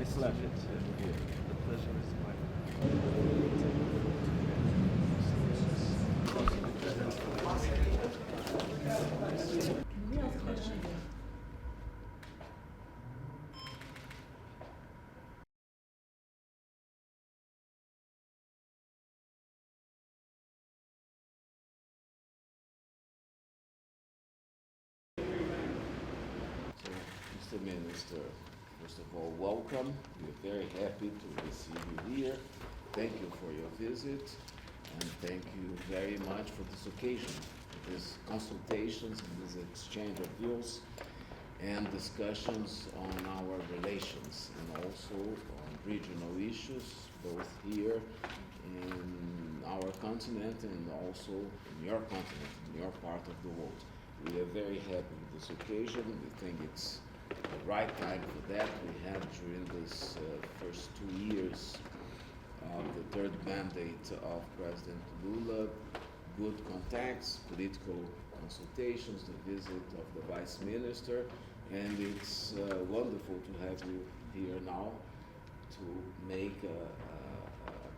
Nice to meet you. The pleasure is Mr. Minister, first of all, welcome. We're very happy to receive you here. Thank you for your visit, and thank you very much for this occasion, for these consultations and this exchange of views and discussions on our relations and also on regional issues, both here in our continent and also in your continent, in your part of the world. We are very happy with this occasion. We think it's the right time for that. We have during this first 2 years of the third mandate of President Lula good contacts, political consultations, the visit of the Vice Minister, and it's wonderful to have you here now to make a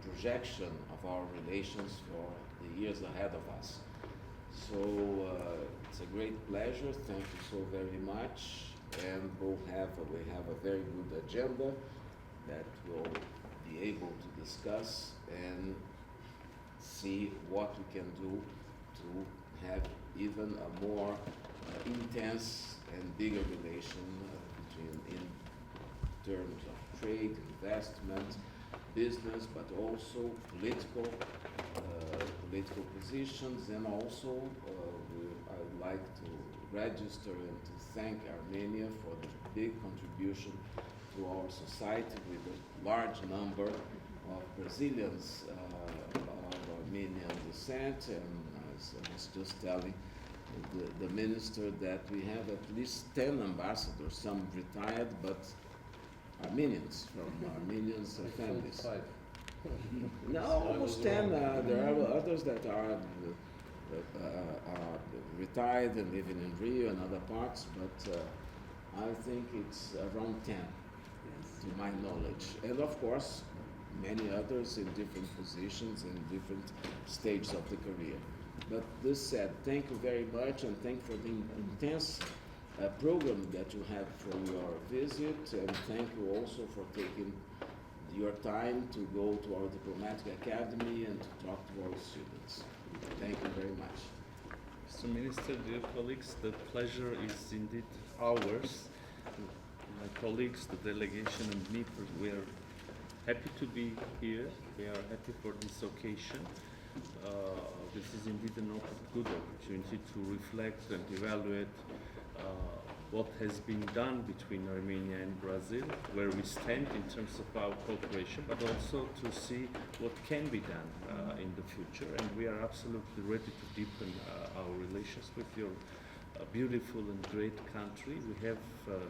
projection of our relations for the years ahead of us. So it's a great pleasure. Thank you so very much. And we have a very good agenda that we'll be able to discuss and see what we can do to have even a more intense and bigger relation in terms of trade, investment, business, but also political positions, and also I would like to register and to thank Armenia for the big contribution to our society with a large number of Brazilians of Armenian descent, and as I was just telling the minister that we have at least 10 ambassadors, some retired, but Armenians, from Armenian families. No, almost 10. There are others that are retired and living in Rio and other parts, but I think it's around 10, to my knowledge. And of course, many others in different positions, in different stages of the career. But this said, thank you very much, and thank you for the intense program that you have for your visit, and thank you also for taking your time to go to our diplomatic academy and to talk to our students. Thank you very much. Mr. Minister, dear colleagues, the pleasure is indeed ours. My colleagues, the delegation and me, we are happy to be here. We are happy for this occasion. This is indeed a good opportunity to reflect and evaluate what has been done between Armenia and Brazil, where we stand in terms of our cooperation, but also to see what can be done in the future. And we are absolutely ready to deepen our relations with your beautiful and great country. We have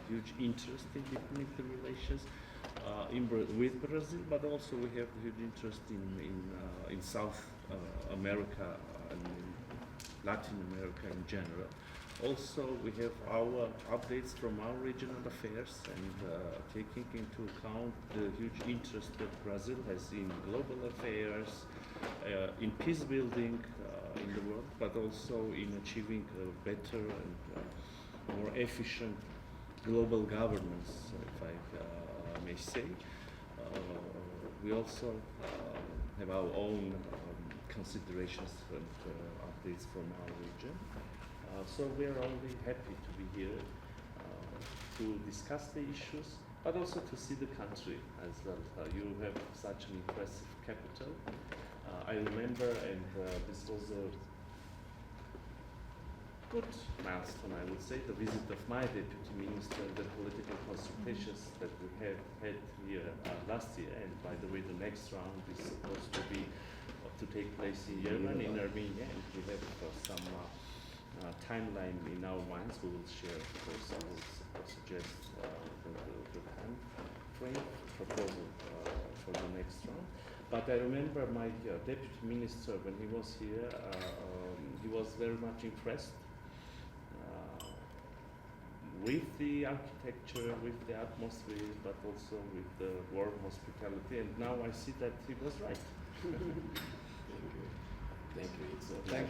huge interest in deepening the relations with Brazil, but also we have huge interest in South America and in Latin America in general. Also, we have our updates from our regional affairs, and taking into account the huge interest that Brazil has in global affairs, in peace building in the world, but also in achieving a better and more efficient global governance, if I may say. We also have our own considerations and updates from our region. So we are only happy to be here to discuss the issues, but also to see the country as well. You have such an impressive capital. I remember, and this was a good milestone, I would say, the visit of my deputy minister and the political consultations that we have had here last year. And by the way, the next round is supposed to take place in Yerevan, in Armenia, and we have some timeline in our minds. We will share, of course. I will suggest the time frame proposal for the next round. But I remember my deputy minister, when he was here, he was very much impressed with the architecture, with the atmosphere, but also with the warm hospitality. And now I see that he was right. Thank you. Thank you. It's a Thank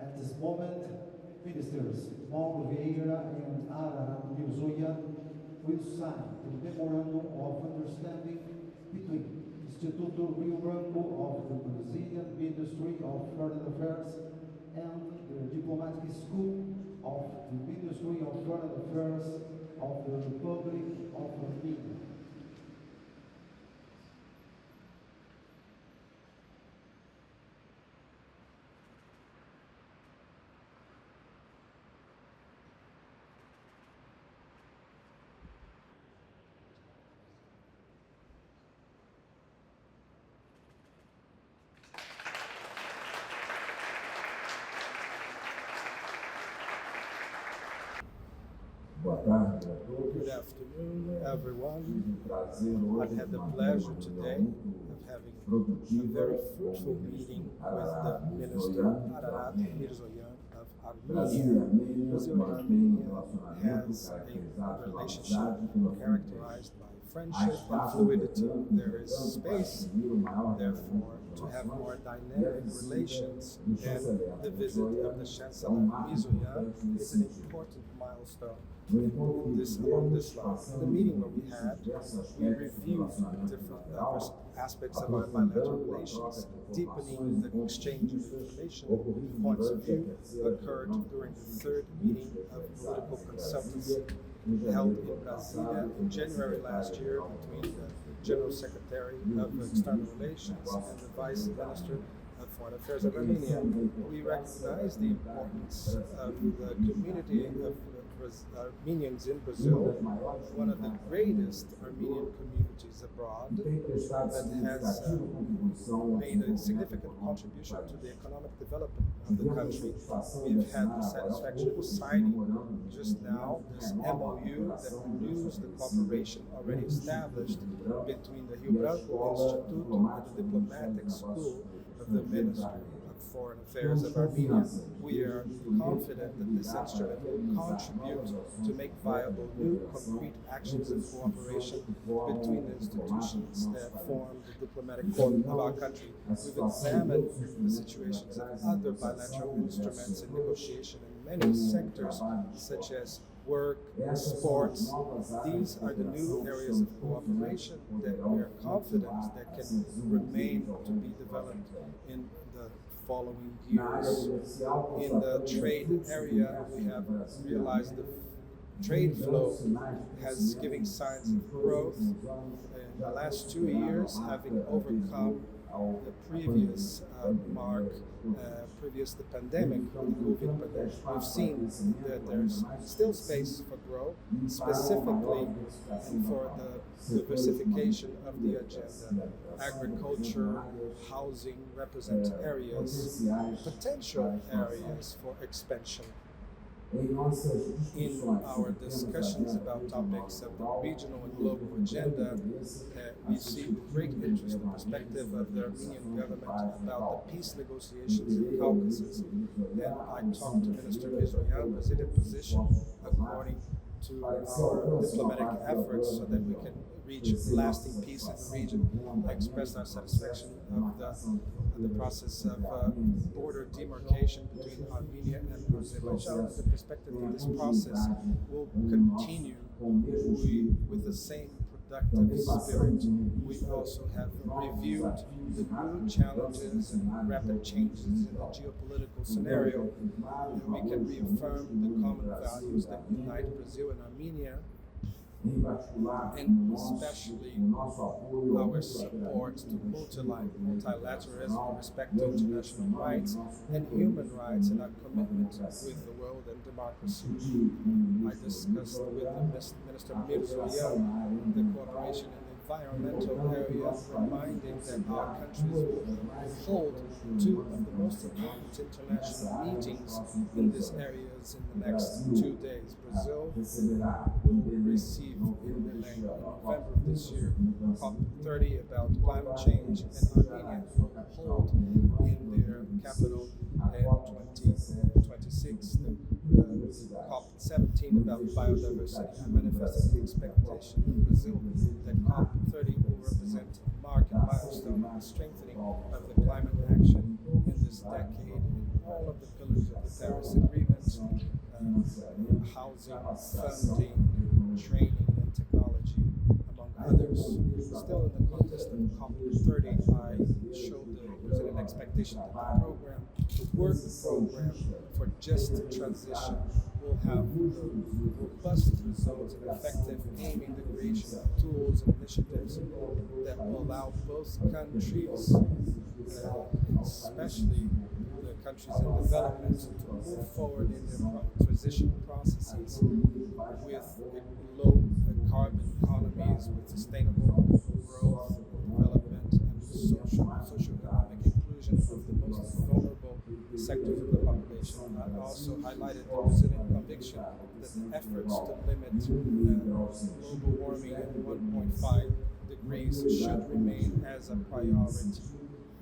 At this moment, Ministers MauroVieira and Ararad Mírzoiani will sign the Memorandum of Understanding between Instituto Rio Branco of the Brazilian Ministry of Foreign Affairs and the Diplomatic School of the Ministry of Foreign Affairs of the Republic of Armenia. Good afternoon, everyone. I've had the pleasure today of having a very fruitful meeting with the Minister Ararat Mիրzոյանի of Armenia. Brazil and Armenia has a relationship characterized by friendship and fluidity. There is space, therefore, to have more dynamic relations, and the visit of the Chancellor Mírzoyani is an important milestone along this line. In the meeting that we had, we reviewed different diverse aspects of our bilateral relations, deepening the exchange of information and points of view occurred during the third meeting of political consultancy held in Brasilia in January last year between the General Secretary of External Relations and the Vice Minister of Foreign Affairs of Armenia. We recognize the importance of the community of Armenians in Brazil, one of the greatest Armenian communities abroad, that has made a significant contribution to the economic development of the country. We've had the satisfaction of signing just now this MOU that renews the cooperation already established between the Rio Branco Institute and the Diplomatic School of the Ministry of Foreign Affairs of Armenia. We are confident that this instrument will contribute to make viable new concrete actions of cooperation between the institutions that form the diplomatic corps of our country. We've examined the situations of other bilateral instruments in negotiation in many sectors, such as work, sports. These are the new areas of cooperation that we are confident that can remain to be developed in the following years. In the trade area, we have realized the trade flow has given signs of growth in the last 2 years, having overcome the previous previous the pandemic, the COVID pandemic. We've seen that there's still space for growth, specifically for the diversification of the agenda. Agriculture, housing represent areas, potential areas for expansion. In our discussions about topics of the regional and global agenda, we see with great interest the perspective of the Armenian government about the peace negotiations in the Caucasus. And I talked to Minister Mírzoyani, Brazilian position, according to our diplomatic efforts so that we can reach lasting peace in the region. I expressed our satisfaction of the process of border demarcation between Armenia and Azerbaijan, and the perspective that this process will continue with the same productive spirit. We also have reviewed the new challenges and rapid changes in the geopolitical scenario, and we can reaffirm the common values that unite Brazil and Armenia, and especially our support to multilateralism, respect to international rights and human rights, and our commitment with the world and democracy. I discussed with the Minister Mírzoyani the cooperation in the environmental area, reminding that our countries will hold two of the most important international meetings in these areas in the next 2 days. Brazil will receive in November of this year COP30 about climate change, and Armenia will hold in their capital 2026, COP17 about biodiversity. I manifested the expectation in Brazil that COP30 will represent a mark and milestone in the strengthening of the climate action in this decade in all of the pillars of the Paris Agreement, housing, funding, training, and technology, among others. Still in the context of COP30, I showed the Brazilian expectation that the work program for just transition will have robust results and effective aiming the creation of tools and initiatives that will allow both countries, especially the countries in development, to move forward in their transition processes with low carbon economies, with sustainable growth, development, and socio-economic inclusion of the most vulnerable sectors of the population. I also highlighted the Brazilian conviction that the efforts to limit global warming at 1.5 degrees should remain as a priority.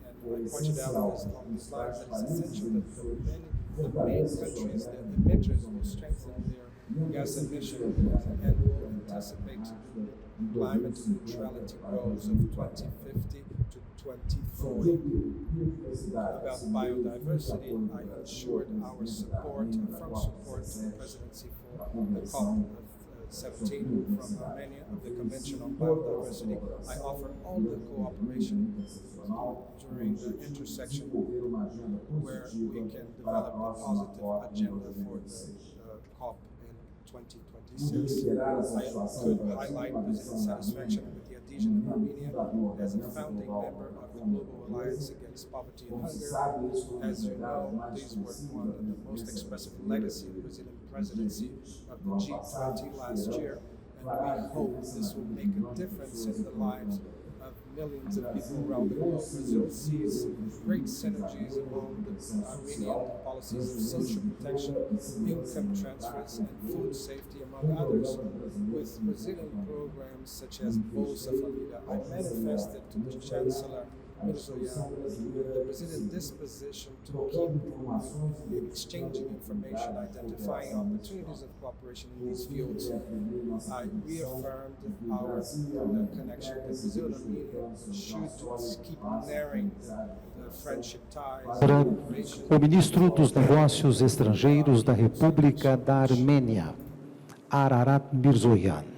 And I pointed out on the slides that it's essential that the main countries, the emitters, will strengthen their gas emissions and will anticipate climate neutrality goals of 2050 to 2040. About biodiversity, I ensured our support to the presidency for the COP17 from many of the Convention on Biodiversity. I offer all the cooperation during the intersection where we can develop a positive agenda for the COP in 2026. I could highlight Brazil's satisfaction with the adhesion of Armenia as a founding member of the Global Alliance Against Poverty and Hunger. As you know, these were one of the most expressive legacy of the Brazilian presidency of the G20 last year, and we hope this will make a difference in the lives of millions of people around the globe. Brazil sees great synergies among the Armenian policies of social protection, income transfers, and food safety, among others. With Brazilian programs such as Bolsa Família, I manifested to the Chancellor Mիրзոյանի the Brazilian disposition to keep exchanging information, identifying opportunities of cooperation in these fields. I reaffirmed our connection that Brazil and Armenia should keep narrowing the friendship ties. O ministro dos Negócios Estrangeiros da República da Armênia, Ararat Mիրzոյանի.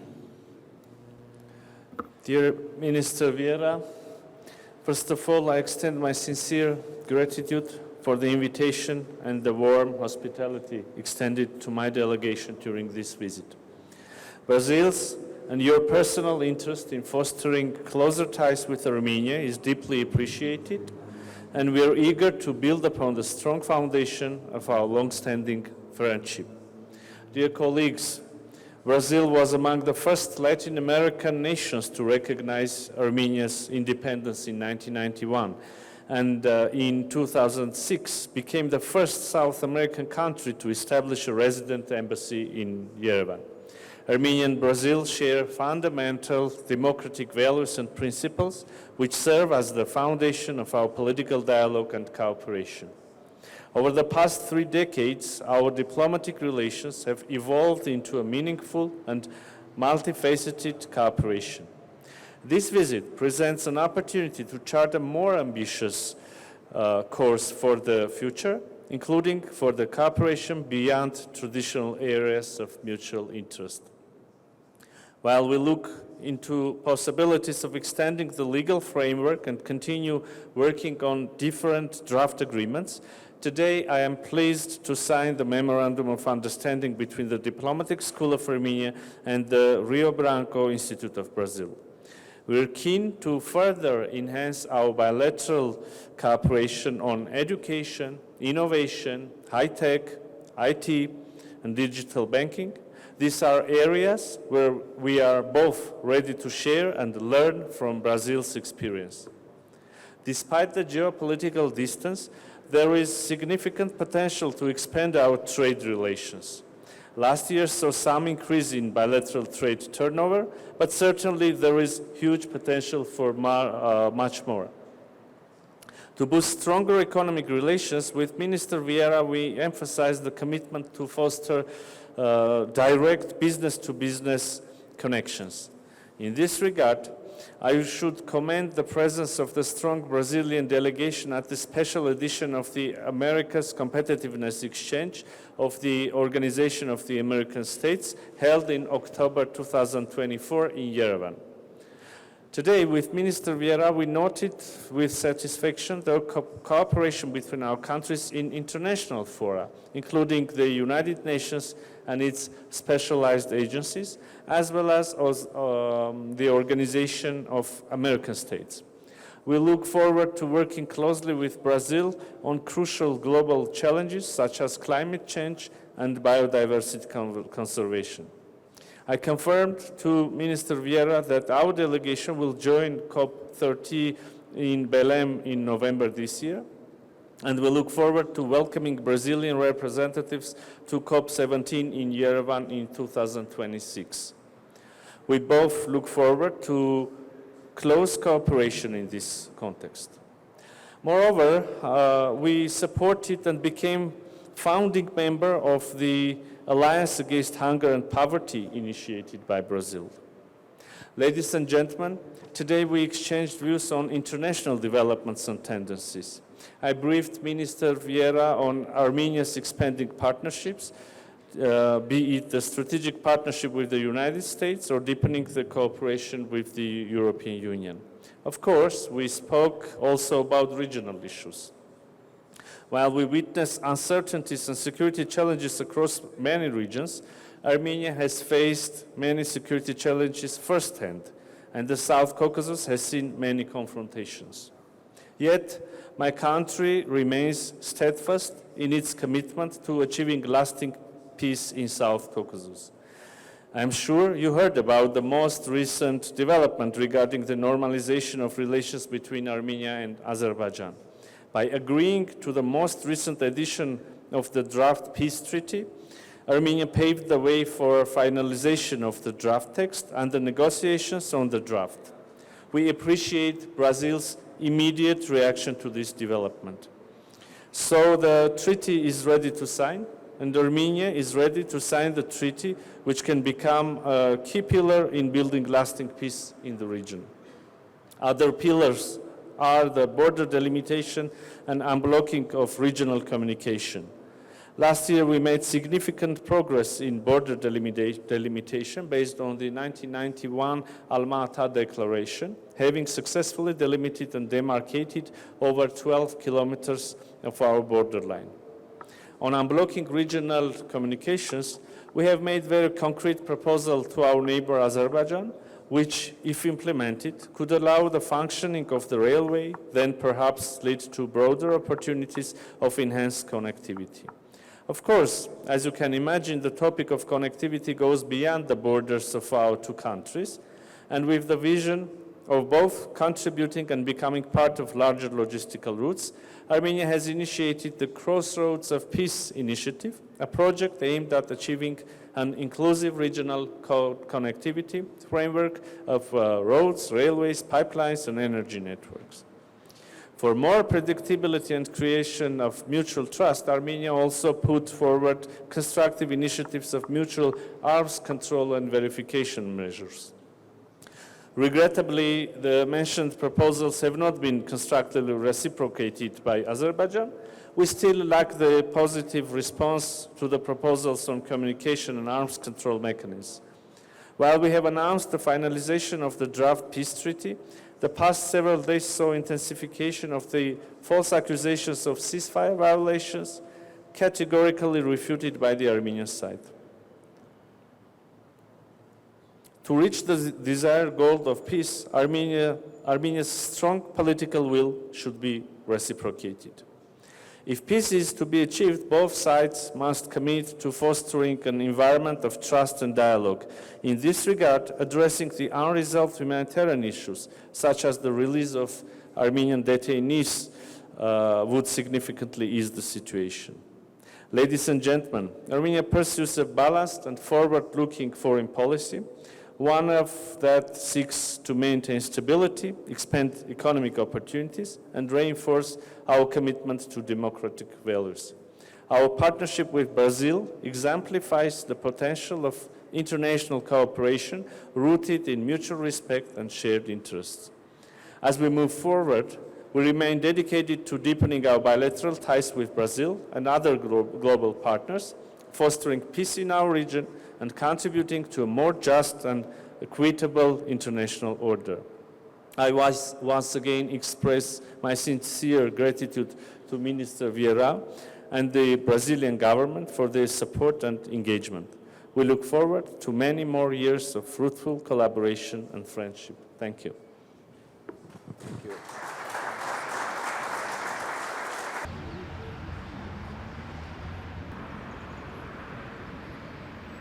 Dear Minister Vieira, first of all, I extend my sincere gratitude for the invitation and the warm hospitality extended to my delegation during this visit. Brazil's and your personal interest in fostering closer ties with Armenia is deeply appreciated, and we are eager to build upon the strong foundation of our long-standing friendship. Dear colleagues, Brazil was among the first Latin American nations to recognize Armenia's independence in 1991, and in 2006 became the first South American country to establish a resident embassy in Yerevan. Armenia and Brazil share fundamental democratic values and principles which serve as the foundation of our political dialogue and cooperation. Over the past 3 decades, our diplomatic relations have evolved into a meaningful and multifaceted cooperation. This visit presents an opportunity to chart a more ambitious course for the future, including for the cooperation beyond traditional areas of mutual interest. While we look into possibilities of extending the legal framework and continue working on different draft agreements, today I am pleased to sign the Memorandum of Understanding between the Diplomatic School of Armenia and the Rio Branco Institute of Brazil. We are keen to further enhance our bilateral cooperation on education, innovation, high-tech, IT, and digital banking. These are areas where we are both ready to share and learn from Brazil's experience. Despite the geopolitical distance, there is significant potential to expand our trade relations. Last year saw some increase in bilateral trade turnover, but certainly there is huge potential for much more. To boost stronger economic relations with Minister Vieira, we emphasized the commitment to foster direct business-to-business connections. In this regard, I should commend the presence of the strong Brazilian delegation at the special edition of the Americas Competitiveness Exchange of the Organization of the American States, held in October 2024 in Yerevan. Today, with Minister Vieira, we noted with satisfaction the cooperation between our countries in international fora, including the United Nations and its specialized agencies, as well as the Organization of American States. We look forward to working closely with Brazil on crucial global challenges such as climate change and biodiversity conservation. I confirmed to Minister Vieira that our delegation will join COP30 in Belém in November this year, and we look forward to welcoming Brazilian representatives to COP17 in Yerevan in 2026. We both look forward to close cooperation in this context. Moreover, we supported and became founding member of the Alliance Against Hunger and Poverty initiated by Brazil. Ladies and gentlemen, today we exchanged views on international developments and tendencies. I briefed Minister Vieira on Armenia's expanding partnerships, be it the strategic partnership with the United States or deepening the cooperation with the European Union. Of course, we spoke also about regional issues. While we witness uncertainties and security challenges across many regions, Armenia has faced many security challenges firsthand, and the South Caucasus has seen many confrontations. Yet, my country remains steadfast in its commitment to achieving lasting peace in South Caucasus. I'm sure you heard about the most recent development regarding the normalization of relations between Armenia and Azerbaijan. By agreeing to the most recent edition of the draft peace treaty, Armenia paved the way for finalization of the draft text and the negotiations on the draft. We appreciate Brazil's immediate reaction to this development. So the treaty is ready to sign, and Armenia is ready to sign the treaty, which can become a key pillar in building lasting peace in the region. Other pillars are the border delimitation and unblocking of regional communication. Last year, we made significant progress in border delimitation based on the 1991 Alma-Ata Declaration, having successfully delimited and demarcated over 12 kilometers of our borderline. On unblocking regional communications, we have made very concrete proposal to our neighbor Azerbaijan, which, if implemented, could allow the functioning of the railway, then perhaps lead to broader opportunities of enhanced connectivity. Of course, as you can imagine, the topic of connectivity goes beyond the borders of our two countries, and with the vision of both contributing and becoming part of larger logistical routes, Armenia has initiated the Crossroads of Peace initiative, a project aimed at achieving an inclusive regional connectivity framework of roads, railways, pipelines, and energy networks. For more predictability and creation of mutual trust, Armenia also put forward constructive initiatives of mutual arms control and verification measures. Regrettably, the mentioned proposals have not been constructively reciprocated by Azerbaijan. We still lack the positive response to the proposals on communication and arms control mechanisms. While we have announced the finalization of the draft peace treaty, the past several days saw intensification of the false accusations of ceasefire violations, categorically refuted by the Armenian side. To reach the desired goal of peace, Armenia's strong political will should be reciprocated. If peace is to be achieved, both sides must commit to fostering an environment of trust and dialogue. In this regard, addressing the unresolved humanitarian issues, such as the release of Armenian detainees, would significantly ease the situation. Ladies and gentlemen, Armenia pursues a balanced and forward-looking foreign policy, one of that seeks to maintain stability, expand economic opportunities, and reinforce our commitment to democratic values. Our partnership with Brazil exemplifies the potential of international cooperation rooted in mutual respect and shared interests. As we move forward, we remain dedicated to deepening our bilateral ties with Brazil and other global partners, fostering peace in our region and contributing to a more just and equitable international order. I once again express my sincere gratitude to Minister Vieira and the Brazilian government for their support and engagement. We look forward to many more years of fruitful collaboration and friendship. Thank you. Thank you.